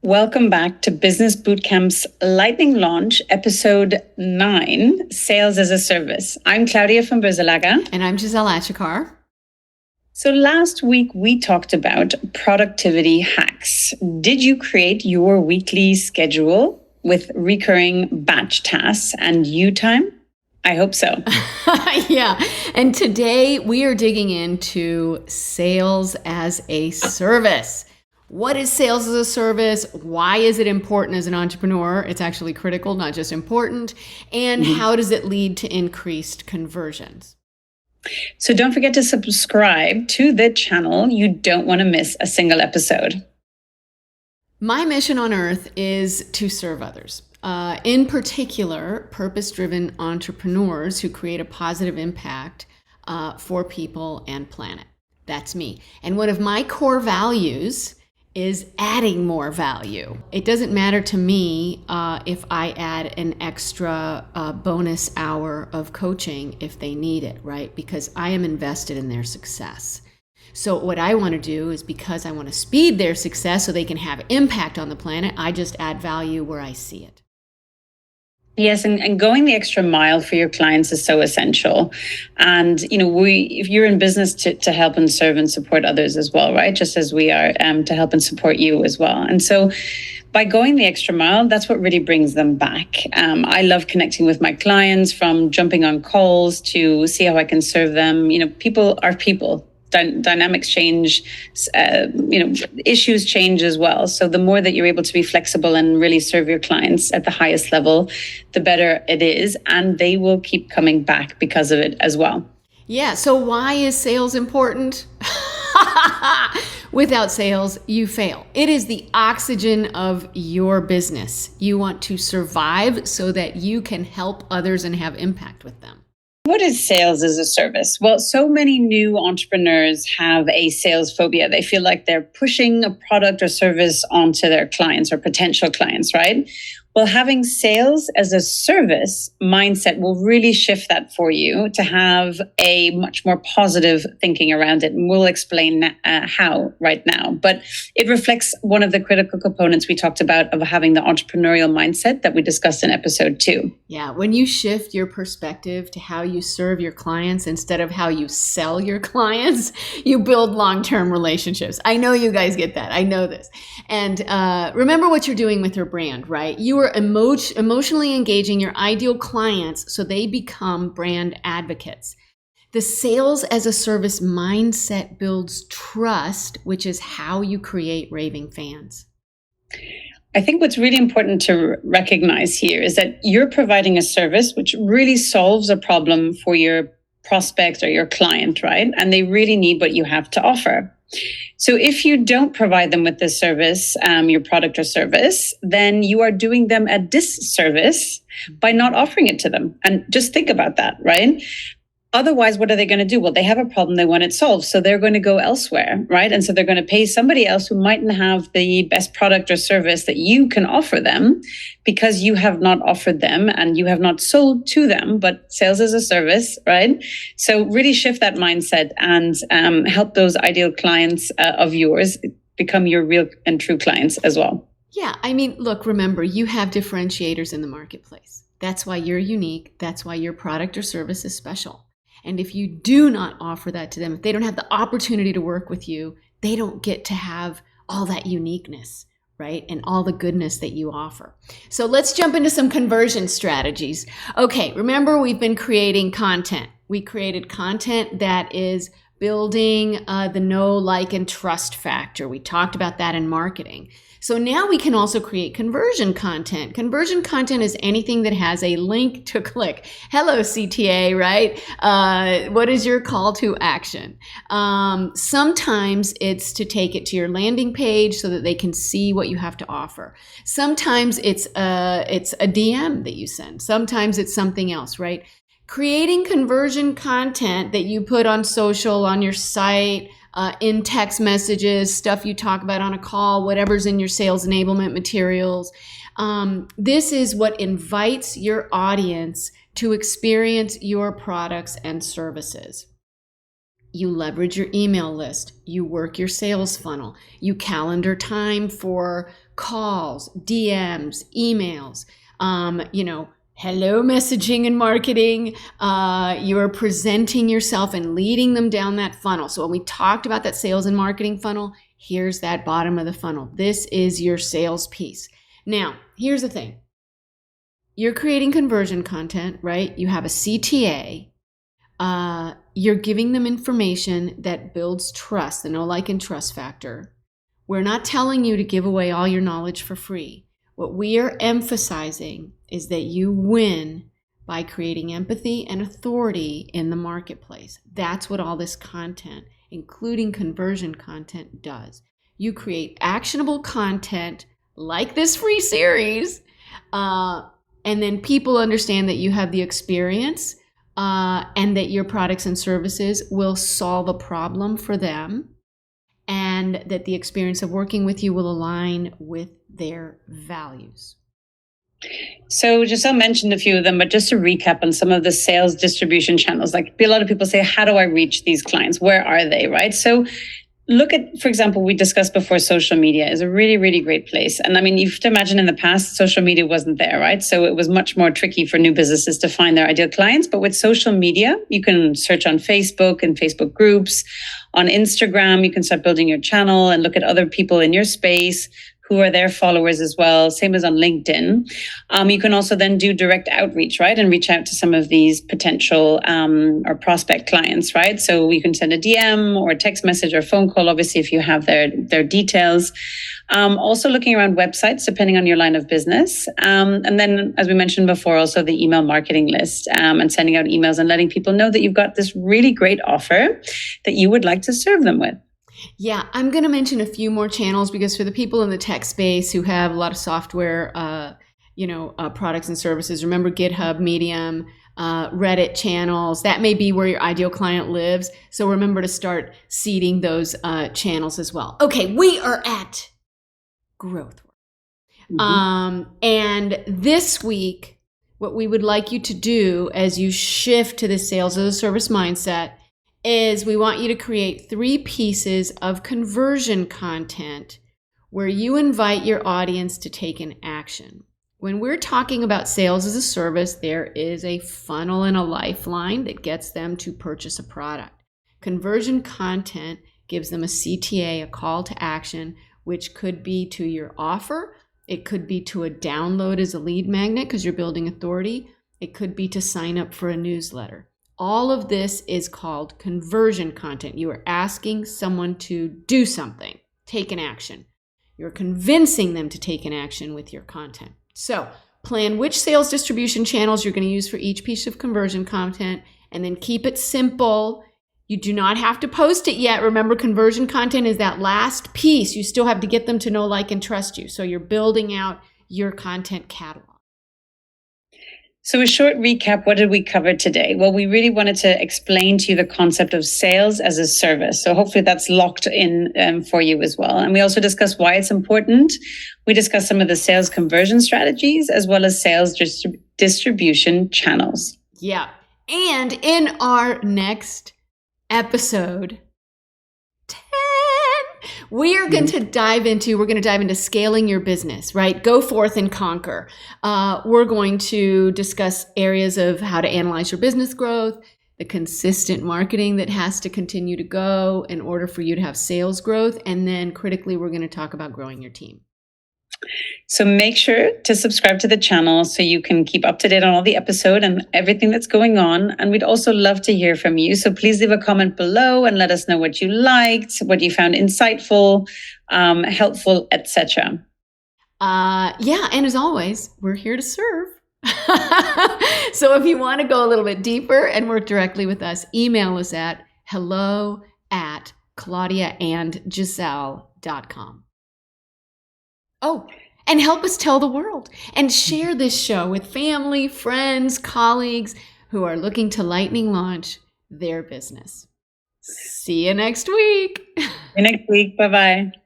Welcome back to Business Bootcamp's Lightning Launch, Episode 9, Sales as a Service. I'm Claudia from Boeselager. And I'm Giselle Achecar. So last week we talked about productivity hacks. Did you create your weekly schedule with recurring batch tasks and you time? I hope so. Yeah. And today we are digging into sales as a service. What is sales as a service? Why is it important as an entrepreneur? It's actually critical, not just important. And how does it lead to increased conversions? So don't forget to subscribe to the channel. You don't want to miss a single episode. My mission on earth is to serve others. In particular, purpose-driven entrepreneurs who create a positive impact for people and planet. That's me. And one of my core values is adding more value. It doesn't matter to me if I add an extra bonus hour of coaching if they need it, right? Because I am invested in their success. So what I want to do is, because I want to speed their success so they can have impact on the planet, I just add value where I see it. Yes, and going the extra mile for your clients is so essential. And, if you're in business to help and serve and support others as well, right? Just as we are to help and support you as well. And so by going the extra mile, that's what really brings them back. I love connecting with my clients, from jumping on calls to see how I can serve them. People are people. Dynamics change, issues change as well. So the more that you're able to be flexible and really serve your clients at the highest level, the better it is. And they will keep coming back because of it as well. Yeah. So why is sales important? Without sales, you fail. It is the oxygen of your business. You want to survive so that you can help others and have impact with them. What is sales as a service? Well, so many new entrepreneurs have a sales phobia. They feel like they're pushing a product or service onto their clients or potential clients, right? Well, having sales as a service mindset will really shift that for you to have a much more positive thinking around it. And we'll explain how right now. But it reflects one of the critical components we talked about of having the entrepreneurial mindset that we discussed in episode 2. Yeah, when you shift your perspective to how you serve your clients instead of how you sell your clients, you build long-term relationships. I know you guys get that. I know this. And remember what you're doing with your brand, right? You are emotionally engaging your ideal clients so they become brand advocates. The sales as a service mindset builds trust, which is how you create raving fans. I think what's really important to recognize here is that you're providing a service which really solves a problem for your prospect or your client, right? And they really need what you have to offer. So if you don't provide them with this service, your product or service, then you are doing them a disservice by not offering it to them. And just think about that, right? Otherwise, what are they going to do? Well, they have a problem, they want it solved. So they're going to go elsewhere, right? And so they're going to pay somebody else who mightn't have the best product or service that you can offer them, because you have not offered them and you have not sold to them, but sales as a service, right? So really shift that mindset and help those ideal clients of yours become your real and true clients as well. Yeah, I mean, look, remember, you have differentiators in the marketplace. That's why you're unique. That's why your product or service is special. And if you do not offer that to them, if they don't have the opportunity to work with you, they don't get to have all that uniqueness, right? And all the goodness that you offer. So let's jump into some conversion strategies. Okay, remember, we've been creating content. We created content that is building the know, like, and trust factor. We talked about that in marketing. So now we can also create conversion content. Conversion content is anything that has a link to click. Hello, CTA, right? What is your call to action? Sometimes it's to take it to your landing page so that they can see what you have to offer. Sometimes it's a DM that you send. Sometimes it's something else, right? Creating conversion content that you put on social, on your site, in text messages, stuff you talk about on a call, whatever's in your sales enablement materials. This is what invites your audience to experience your products and services. You leverage your email list. You work your sales funnel. You calendar time for calls, DMs, emails, hello messaging and marketing. You are presenting yourself and leading them down that funnel. So when we talked about that sales and marketing funnel, here's that bottom of the funnel. This is your sales piece. Now, here's the thing. You're creating conversion content, right? You have a CTA. You're giving them information that builds trust, the know, like, and trust factor. We're not telling you to give away all your knowledge for free. What we are emphasizing is that you win by creating empathy and authority in the marketplace. That's what all this content, including conversion content, does. You create actionable content like this free series, and then people understand that you have the experience and that your products and services will solve a problem for them, and that the experience of working with you will align with their values. So Giselle mentioned a few of them, but just to recap on some of the sales distribution channels, like a lot of people say, how do I reach these clients? Where are they, right? So look at, for example, we discussed before, social media is a really, really great place. And I mean, you have to imagine in the past, social media wasn't there, right? So it was much more tricky for new businesses to find their ideal clients. But with social media, you can search on Facebook and Facebook groups. On Instagram, you can start building your channel and look at other people in your space who are their followers as well, same as on LinkedIn. You can also then do direct outreach, right? And reach out to some of these potential or prospect clients, right? So you can send a DM or a text message or phone call, obviously, if you have their details. Also looking around websites, depending on your line of business. And then, as we mentioned before, also the email marketing list and sending out emails and letting people know that you've got this really great offer that you would like to serve them with. Yeah, I'm going to mention a few more channels because for the people in the tech space who have a lot of software, products and services, remember GitHub, Medium, Reddit channels. That may be where your ideal client lives. So remember to start seeding those channels as well. Okay, we are at growth. And this week, what we would like you to do as you shift to the sales as a service mindset is we want you to create 3 pieces of conversion content where you invite your audience to take an action. When we're talking about sales as a service, there is a funnel and a lifeline that gets them to purchase a product. Conversion content gives them a CTA, a call to action, which could be to your offer. It could be to a download as a lead magnet because you're building authority. It could be to sign up for a newsletter. All of this is called conversion content. You are asking someone to do something, take an action. You're convincing them to take an action with your content. So plan which sales distribution channels you're going to use for each piece of conversion content, and then keep it simple. You do not have to post it yet. Remember, conversion content is that last piece. You still have to get them to know, like, and trust you. So you're building out your content catalog. So a short recap, what did we cover today? Well, we really wanted to explain to you the concept of sales as a service. So hopefully that's locked in for you as well. And we also discussed why it's important. We discussed some of the sales conversion strategies as well as sales distribution channels. Yeah. And in our next episode, 10, we're going to dive into scaling your business, right? Go forth and conquer. We're going to discuss areas of how to analyze your business growth, the consistent marketing that has to continue to go in order for you to have sales growth. And then critically, we're going to talk about growing your team. So make sure to subscribe to the channel so you can keep up to date on all the episode and everything that's going on. And we'd also love to hear from you. So please leave a comment below and let us know what you liked, what you found insightful, helpful, etc. And as always, we're here to serve. So if you want to go a little bit deeper and work directly with us, email us at hello@claudiaandgiselle.com. Oh, and help us tell the world and share this show with family, friends, colleagues who are looking to lightning launch their business. See you next week. See you next week. Bye-bye.